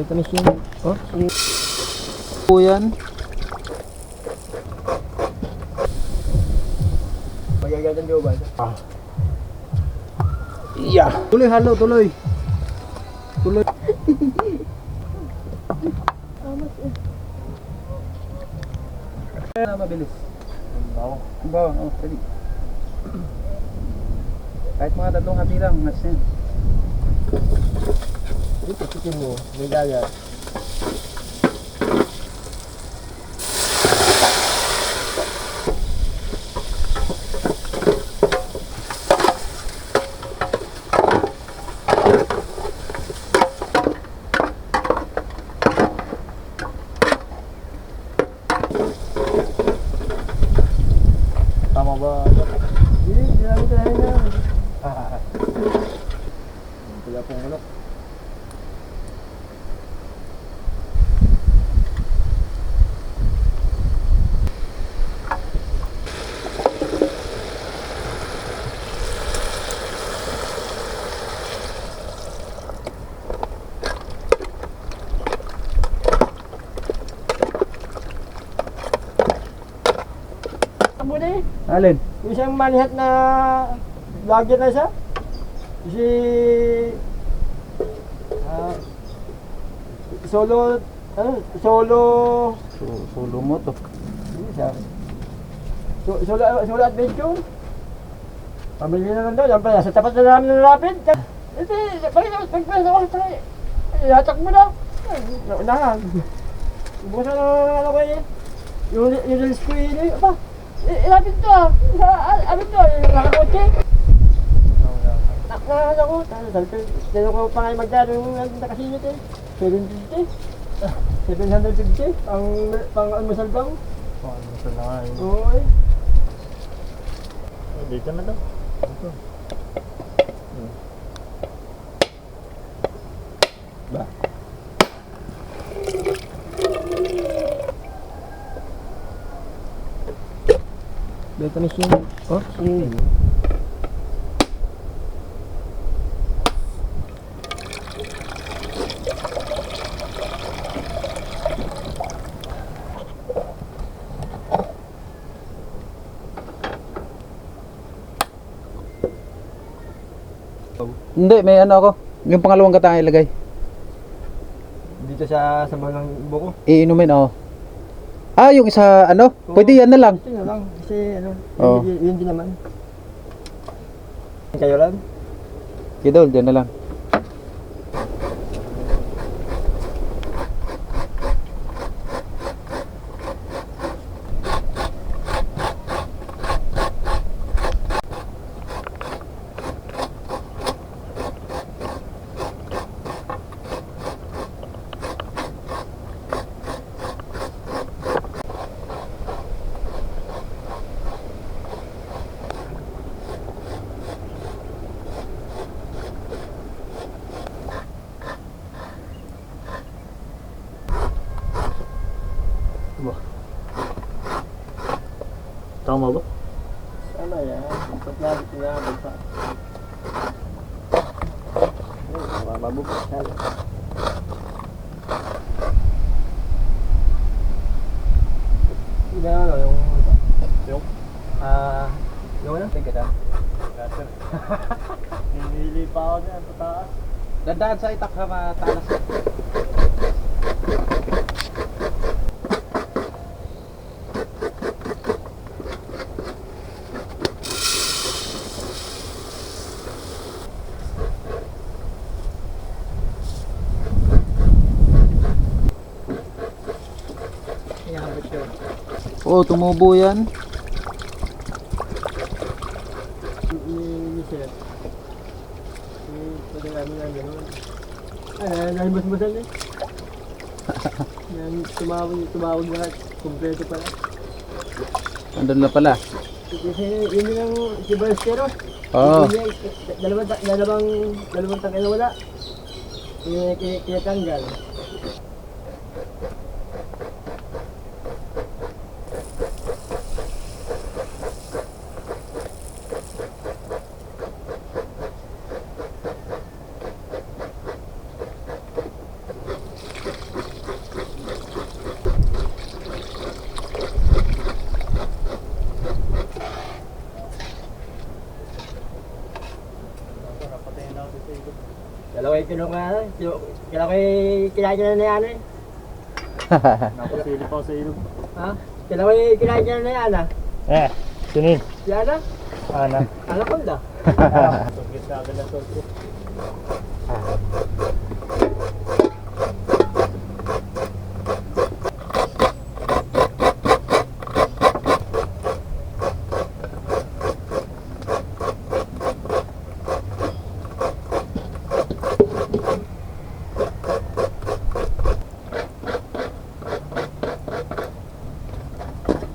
Dito na siya. Oh, po yan. Magagandang gawa ba? Yeah. Tuloy halo, tuloy. Tuloy. Mabilis. Ang bawang, oh, ready. Kahit mga tatlong hati lang, match na yan. Dito, chicken mo. May gaya. Tama ba? Hindi, ginamit tayo na. Kaya pong manok. Amo na eh. Alin? Yung isang manihat na vlogger na siya. Si solo solo Solo mo to. ano siya? Solo adventure. Pamilya na lang daw, yan pala, sa tapat na namin ng rapid. Hindi, bakit magpasa ako sa ihatak mo na. Naunahan. Bukas na ano ko eh. Yung release ko eh, apa? Ilapit to ah. Alapit to, nakakotse. Nakakahan ako. Tinanong ko pa nga magdano yung nakasinit eh. 750. 750. Pang almusal daw. Oh, gusto na nga yun. Oo eh. Dito na to. Dito. Ba? Dito na siya. Oh, hindi, may ano ako. Yung pangalawang gata ang ilagay. dito sa mga ng buko. Iinumin, oh. Ah, yung isa, ano? Oo. Pwede yan na lang. Ito na lang. Kasi ano, Oo. yun din naman. Kayo lang? Kidol, dyan na lang. Tama ba? Tama yan. Pag lagi tinabag pa. Mabukas na. Yung ano, yung yung ano? Tingkat ah. Hinili pa ako dyan, pataas. Dandaan sa itak ha, matalas. Oh, tumubo yan. Michelle. Pwede namin lang gano'n. Nahibas-basan eh. Tumawag lahat. Kompleto pala. Andun na pala. Kasi yun din ang si Balesteros. Oo. Dalawang tangkay na wala. Kinatanggal. Dalawa yung kinunga, dalawa yung kinain na yan eh. Napasili pa ako sa ilog. Ha? Dalawa yung kinain na yan ah. Sinin. Si Ana? Ana. Anaconda. Tugis na agad ang tulpo.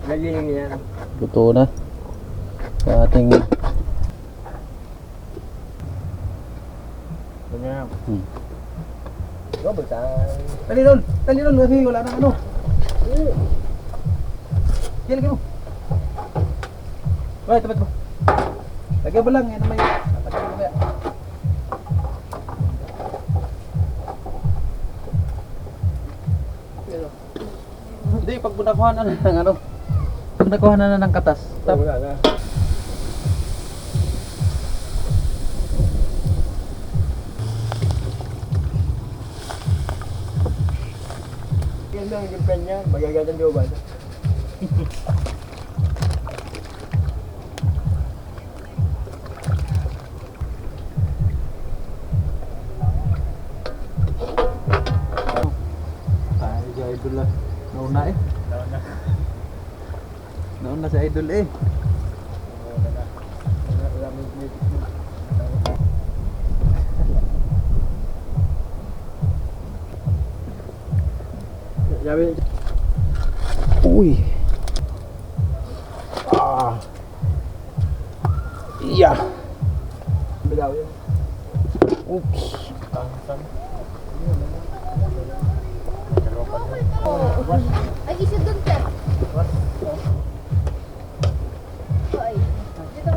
Galing yan. Luto na. Sa ating... Ganyan. Double time. Dali doon! Dali doon! Kasi wala nang ano. Yan, lagyan mo. Ay, tapat mo. Lagyan mo lang. Yan naman yun. Lagyan mo kaya. Hindi, pag nakuha na ng ano. Pag nakuha na ng katas. Tap. Wala na. Yan lang yung pen niya, magagandang looban. Ay, si Idol lah. Nauna eh. Nauna. Nauna si Idol eh. Nauna na. Wala mo yung Sabi, Uy. Ah. Iya. bilaw yun. Oops. tansan. Dalawa pa doon. Ay, isa doon, sir. Ay. Dito.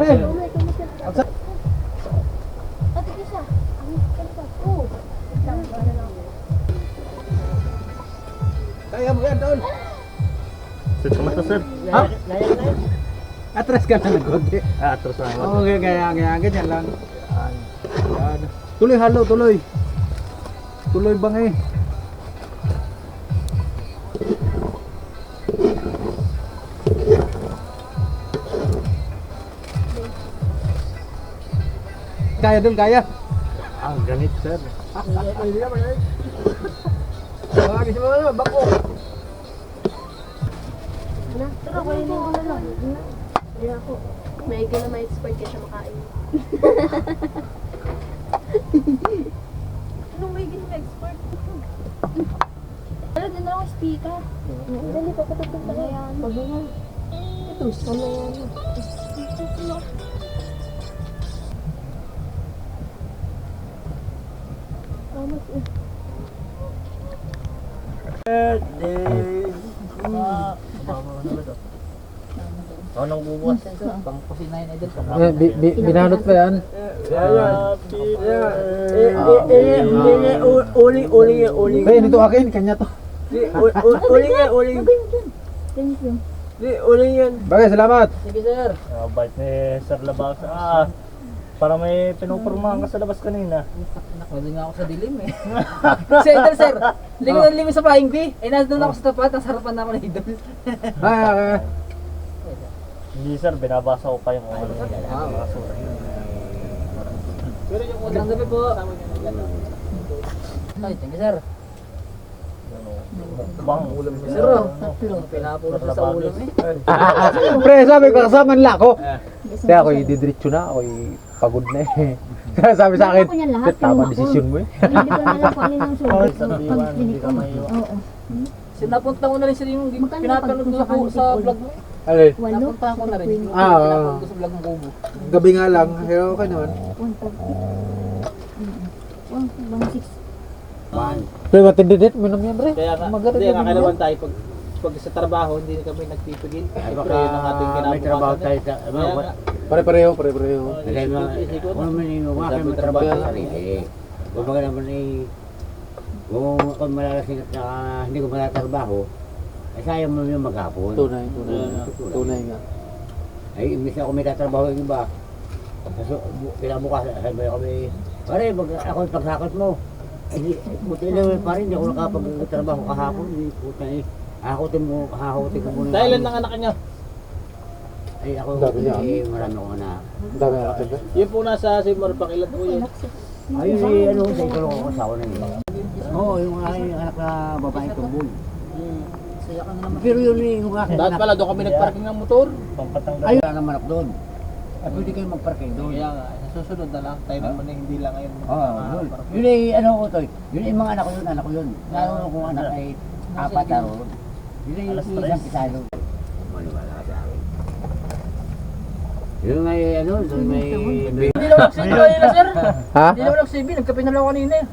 Ayun. Tumay, tumay, sir. Ate, isa. Ano ba? Oo. Isang, ano lang. Kaya mo yan doon. Sir, kumata sir. Ha? Nayan na yun. Atras ka na ng konti. Atras na ako. Oo, kaya ganyan lang. Yan. Tuloy halo, tuloy. Tuloy bang eh. Kaya doon, kaya. Ang ganit sir. Hindi naman yun. Mga mo naman, bako. Ano? Tara, kunin mo na lang. Kaya ako. May na may expert kaya siya makain. Anong may na expert? Ano din ako speaker? Dali, papatugtog pa na yan. Pag yan. Ito, sana yan. Tamas eh. Birthday. Ako nang bubukas. Binalot pa yan. Uling. Kaya dito akin, kanya to. Uling yan, uling. Thank you. Uling yan. Bagay, salamat. Sige sir. Bait ni Sir Labas. Para may pinupormahan ka sa labas kanina. Nakawala nga ako sa dilim eh. Si Idol sir, lingon na limin sa flying bee. Eh nandun ako sa tapat, nasa harapan na ako ng Idol. Ay. Hindi sir, binabasa ko pa yung ano. Magandang gabi po. Ay, thank you sir. Bang. Sir, tatlong pinapulot na sa ulam eh. Pre, sabi ko, kasama nila ako. Kaya ako'y didiretso na, ako'y pagod na eh. Kaya sabi sa akin, Ako niyan lahat, tama kinuha ko. desisyon mo eh. Hindi ko na lang kung ano yung sulit. Isang diwan, hindi ka maiwan. Oo. Sinapunta ko na rin sir yung Magkano pinapanood pag ko po kung sa saan vlog mo eh. Alin, Walo. Napunta ko na rin. Yung Ah, pinapanood ko sa vlog mo Kubo. gabi nga lang, pero okay naman. 140. 116. Pre, matindi din, minom yan pre. Kaya nga, Magaling hindi, yan, kakailangan tayo pag sa trabaho, hindi na kami nagpipigil. Siyempre, yun ang ating kinabukasan. may trabaho tayo sa Kaya nga, Pare-pareho. Kaya ikot-ikot. kung maniniwa kayo may trabaho sa sarili. Kung baga naman kung malalasing at hindi ko malatrabaho, ay sayang mo yung maghapon. Tunay nga. Ay, imbis na ako may tatrabaho yung iba. Kinabukasan, sabi kami, Pare, ako yung pagsakot mo. Buti na pa rin, hindi ako nakapagtrabaho kahapon. Puta eh. Hakutin ko muna. Dahil lang anak niya. Ay, ako, Dami niya. marami akong anak. Dami na natin. Yun po nasa Simor, pakilan po yun. Ayun si, sa ikulong ako asawa na yun. Oo, yung aking anak na babae tumbol. Saya ka na naman. Pero yun yung aking Dahil anak. pala doon kami nagparking ng motor. Pampatanggal. Ayun, wala naman ako doon. Ay, pwede kayo magparking doon. Kaya nga, sa susunod na lang. Tayo naman eh, hindi lang ngayon. Oo, yun. Yun ay, ano ko to, yun ay mga anak ko yun. Lalo kung anak ay apat na roon. Yun ay Alas isang pisalo. Maniwala ka sa akin. Yun ay, ano, yun may... Hindi naman nagsibi kanina, sir. Ha? Hindi naman nagsibi. Nagkape na lang ako kanina eh.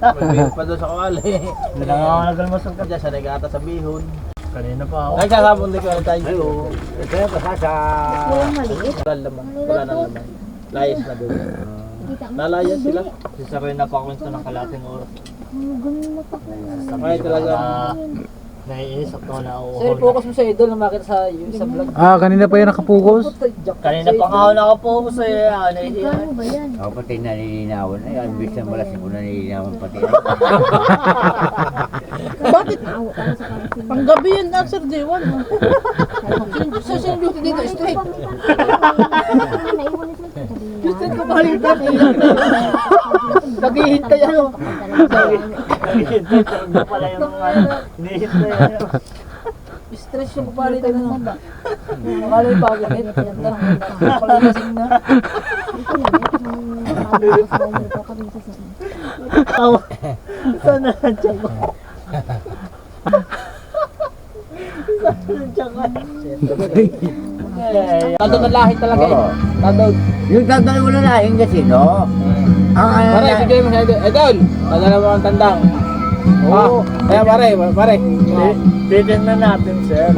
Magbihon pa doon sa kawali. Hindi lang ako nagkalmasal ka dyan sa negata sa bihon. Kanina pa ako. Ay, kasabon din ko tayo. Ay, oo. Kaya pa sa... Walang maliit. Wala naman. Wala na naman. Layas na doon. Kita mo. Nalayan sila. Si Saroy napakwento ng kalating oras. Ganun na pa. Sakay talaga. Naiinis ako na Sir, focus mo sa idol na makita sa vlog. Ah, kanina pa yan nakapokus. Kanina pa nga ako nakapokus eh. Magkano ba yan? Ako pati nanilinawan. Ay, ang bis na malas ko nanilinawan pati. Bakit? Awa tayo sa kapatid. Panggabi yan na, Sir J1. Sa siyang duty dito, straight. Naiwan niya sila. Straight ko balitan. Naghihintay ano. Hindi pala yung hinihintay. Stress yung palitan ano. Akala yung pagkakit. Palalasing na. Sana nandiyan ko. Tado na lahi talaga eh. Oo. Tado. Yung tandaan mo na lahing kasi, no? Ang Pare, bigyan mo siya. Idol! Padala mo ang tandang. Oo. Kaya pare. Titignan natin, sir.